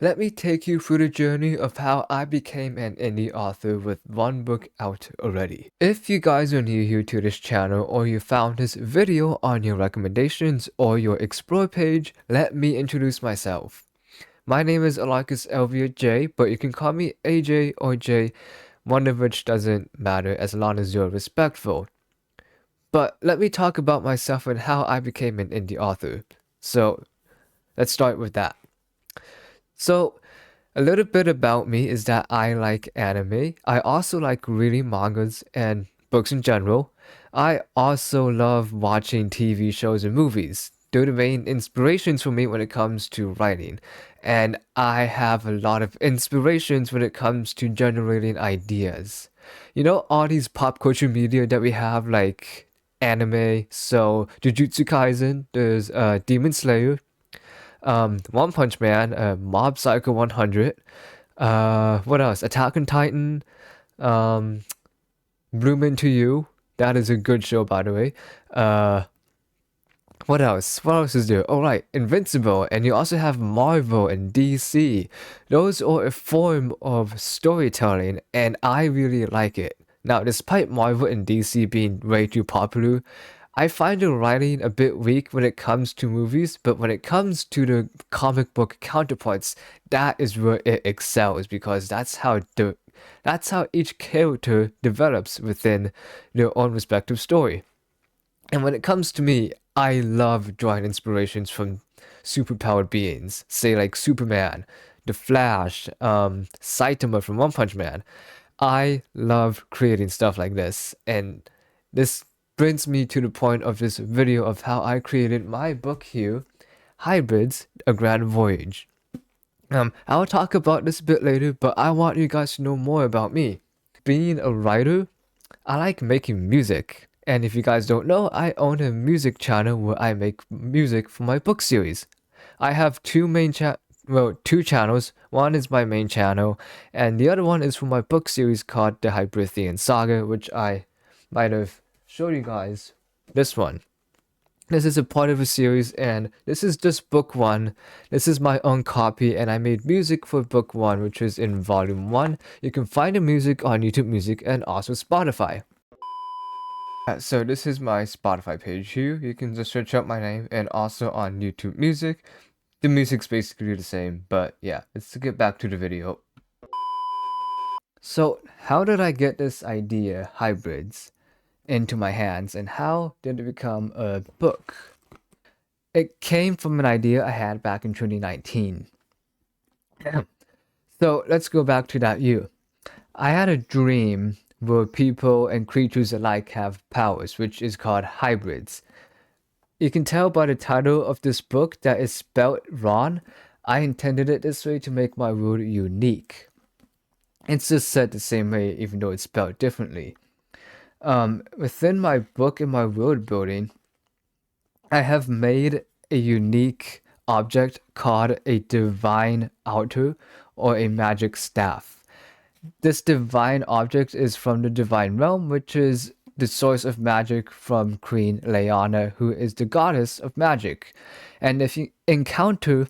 Let me take you through the journey of how I became an indie author with one book out already. If you guys are new here to this channel or you found this video on your recommendations or your explore page, let me introduce myself. My name is Alarkius J, but you can call me AJ or J, one of which doesn't matter as long as you're respectful. But let me talk about myself and how I became an indie author. So let's start with that. So, a little bit about me is that I like anime. I also like reading mangas and books in general. I also love watching TV shows and movies. They're the main inspirations for me when it comes to writing. And I have a lot of inspirations when it comes to generating ideas. You know, all these pop culture media that we have, like anime, so Jujutsu Kaisen, there's Demon Slayer, One Punch Man, Mob Psycho 100. What else? Attack on Titan, um, Bloom Into You. That is a good show, by the way. Uh, what else? What else is there? Oh, right, Invincible. And you also have Marvel and DC. Those are a form of storytelling, and I really like it. Now, despite Marvel and DC being way too popular, I find the writing a bit weak when it comes to movies, but when it comes to the comic book counterparts, that is where it excels because that's how each character develops within their own respective story. And when it comes to me, I love drawing inspirations from superpowered beings, say like Superman, The Flash, Saitama from One Punch Man. I love creating stuff like this, and this brings me to the point of this video of how I created my book here, Hybrids, A Grand Voyage. I'll talk about this a bit later, but I want you guys to know more about me. Being a writer, I like making music. And if you guys don't know, I own a music channel where I make music for my book series. I have two channels. One is my main channel, and the other one is for my book series called The Hybrithian Saga, which I might have showed you guys. This one. This is a part of a series, and this is just book one. This is my own copy, and I made music for book one, which is in volume one. You can find the music on YouTube Music and also Spotify. So this is my Spotify page here. You can just search up my name, and also on YouTube Music. The music's basically the same, but yeah, let's get back to the video. So how did I get this idea, hybrids, into my hands, and how did it become a book? It came from an idea I had back in 2019. So let's go back to that year. I had a dream where people and creatures alike have powers, which is called hybrids. You can tell by the title of this book that it's spelled wrong. I intended it this way to make my world unique. It's just said the same way, even though it's spelled differently. Within my book and my world building, I have made a unique object called a divine altar or a magic staff. This divine object is from the divine realm, which is the source of magic from Queen Leona, who is the goddess of magic. And if you encounter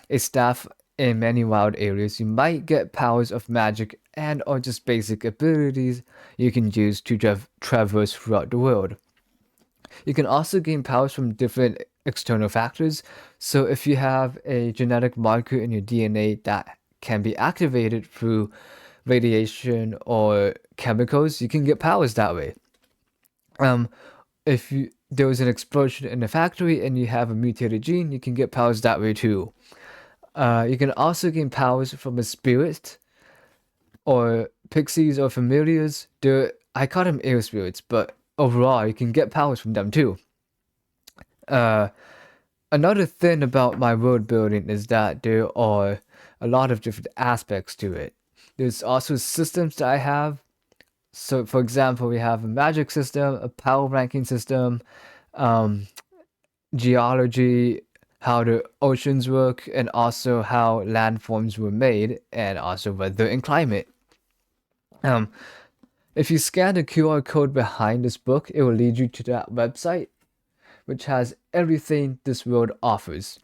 a staff in many wild areas, you might get powers of magic and or just basic abilities you can use to traverse throughout the world. You can also gain powers from different external factors. So if you have a genetic marker in your DNA that can be activated through radiation or chemicals, you can get powers that way. If there was an explosion in a factory and you have a mutated gene, you can get powers that way too. You can also gain powers from a spirit or pixies or familiars. I call them air spirits, but overall you can get powers from them too. Another thing about my world building is that there are a lot of different aspects to it. There's also systems that I have. So, for example, we have a magic system, a power ranking system, um, geology, how the oceans work, and also how landforms were made, and also weather and climate. Um, if you scan the QR code behind this book, it will lead you to that website, which has everything this world offers.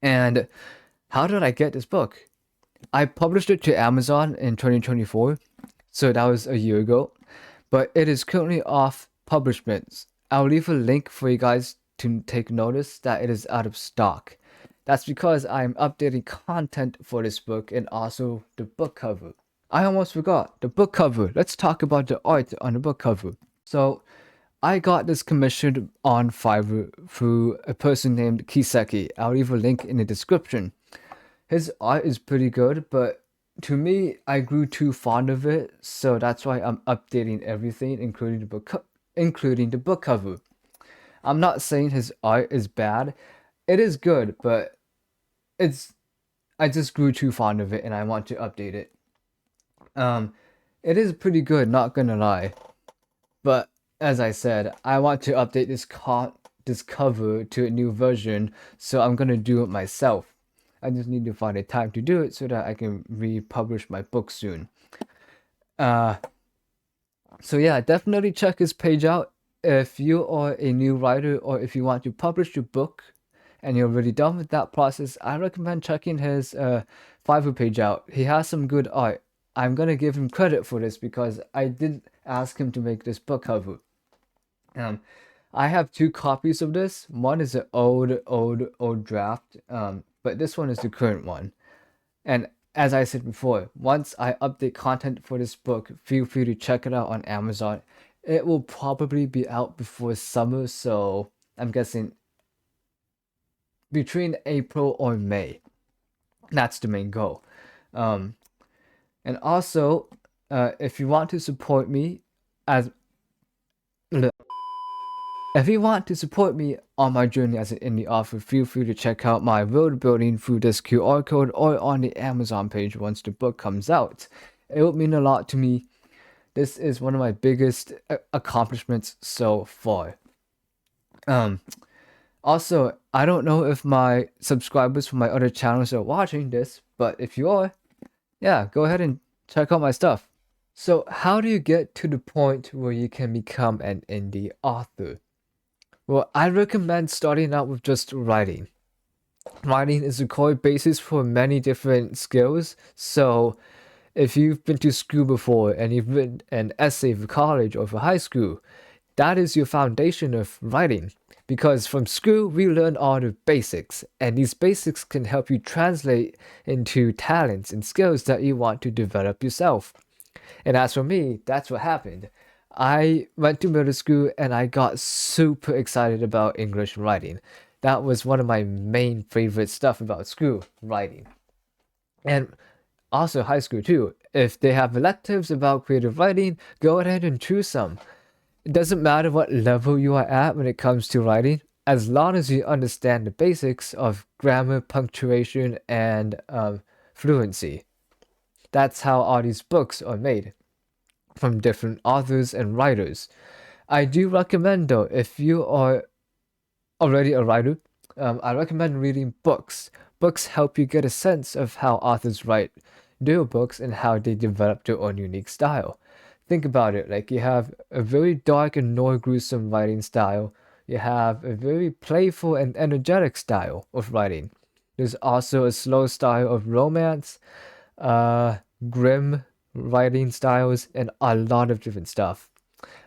And how did I get this book? I published it to Amazon in 2024, so that was a year ago, but it is currently off publishments. I'll leave a link for you guys to take notice that it is out of stock. That's because I'm updating content for this book and also the book cover. I almost forgot the book cover. Let's talk about the art on the book cover. So, I got this commissioned on Fiverr through a person named Kiseeki. I'll leave a link in the description. His art is pretty good, but to me, I grew too fond of it, so that's why I'm updating everything, including the book cover. I'm not saying his art is bad. It is good, but it's I just grew too fond of it and I want to update it. Um, it is pretty good, not gonna lie. But as I said, I want to update this cover to a new version, so I'm gonna do it myself. I just need to find a time to do it so that I can republish my book soon. Uh, so yeah, definitely check his page out if you are a new writer or if you want to publish your book and you're already done with that process. I recommend checking his Fiverr page out. He has some good art. I'm gonna give him credit for this because I did ask him to make this book cover. Um, I have two copies of this. One is an old draft. But this one is the current one. And as I said before, once I update content for this book, feel free to check it out on Amazon. It will probably be out before summer, so I'm guessing between April or May. That's the main goal. Um, and also, if you want to support me as if you want to support me on my journey as an indie author, feel free to check out my world building through this QR code or on the Amazon page once the book comes out. It would mean a lot to me. This is one of my biggest accomplishments so far. Um, Also, I don't know if my subscribers from my other channels are watching this, but if you are, yeah, go ahead and check out my stuff. So, how do you get to the point where you can become an indie author? Well, I recommend starting out with just writing. Writing is the core basis for many different skills. So, if you've been to school before and you've written an essay for college or for high school, that is your foundation of writing. Because from school, we learn all the basics, and these basics can help you translate into talents and skills that you want to develop yourself. And as for me, that's what happened. I went to middle school and I got super excited about English writing. That was one of my main favorite stuff about school, writing. And also high school too. If they have electives about creative writing, go ahead and choose some. It doesn't matter what level you are at when it comes to writing, as long as you understand the basics of grammar, punctuation, and fluency. That's how all these books are made from different authors and writers. I do recommend though, if you are already a writer, I recommend reading books. Books help you get a sense of how authors write their books and how they develop their own unique style. Think about it, like you have a very dark and more gruesome writing style. You have a very playful and energetic style of writing. There's also a slow style of romance, uh, grim writing styles, and a lot of different stuff.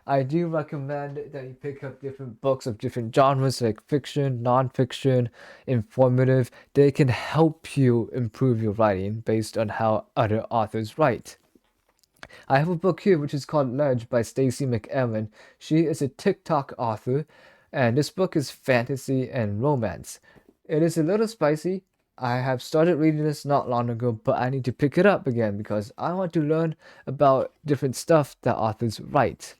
I do recommend that you pick up different books of different genres like fiction, non-fiction, informative. They can help you improve your writing based on how other authors write. I have a book here which is called Ledge by Stacey McEwen. She is a TikTok author, and this book is fantasy and romance. It is a little spicy. I have started reading this not long ago, but I need to pick it up again because I want to learn about different stuff that authors write.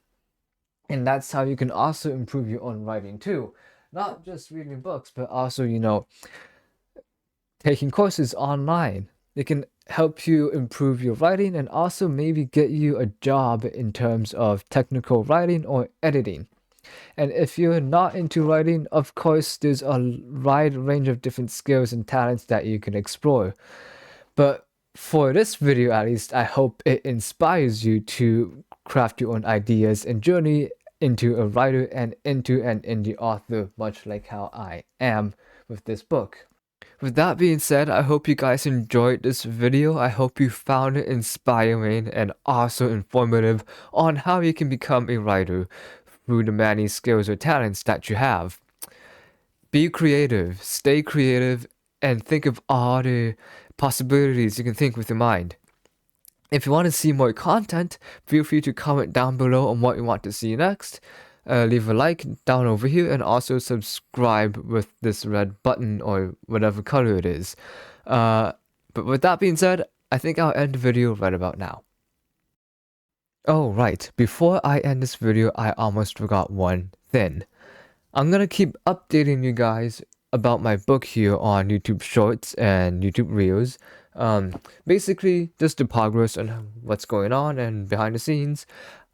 And that's how you can also improve your own writing too. Not just reading books, but also, taking courses online. It can help you improve your writing and also maybe get you a job in terms of technical writing or editing. And if you're not into writing, of course, there's a wide range of different skills and talents that you can explore. But for this video, at least, I hope it inspires you to craft your own ideas and journey into a writer and into an indie author, much like how I am with this book. With that being said, I hope you guys enjoyed this video. I hope you found it inspiring and also informative on how you can become a writer through the many skills or talents that you have. Be creative, stay creative, and think of all the possibilities you can think with your mind. If you want to see more content, feel free to comment down below on what you want to see next. Leave a like down over here and also subscribe with this red button or whatever color it is. But with that being said, I think I'll end the video right about now. Oh, right. Before I end this video, I almost forgot one thing. I'm gonna keep updating you guys about my book here on YouTube Shorts and YouTube Reels. Basically, just the progress and what's going on and behind the scenes.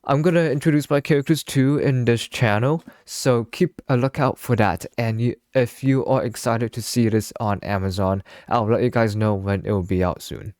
I'm gonna introduce my characters too in this channel, so keep a lookout for that. And if you are excited to see this on Amazon, I'll let you guys know when it will be out soon.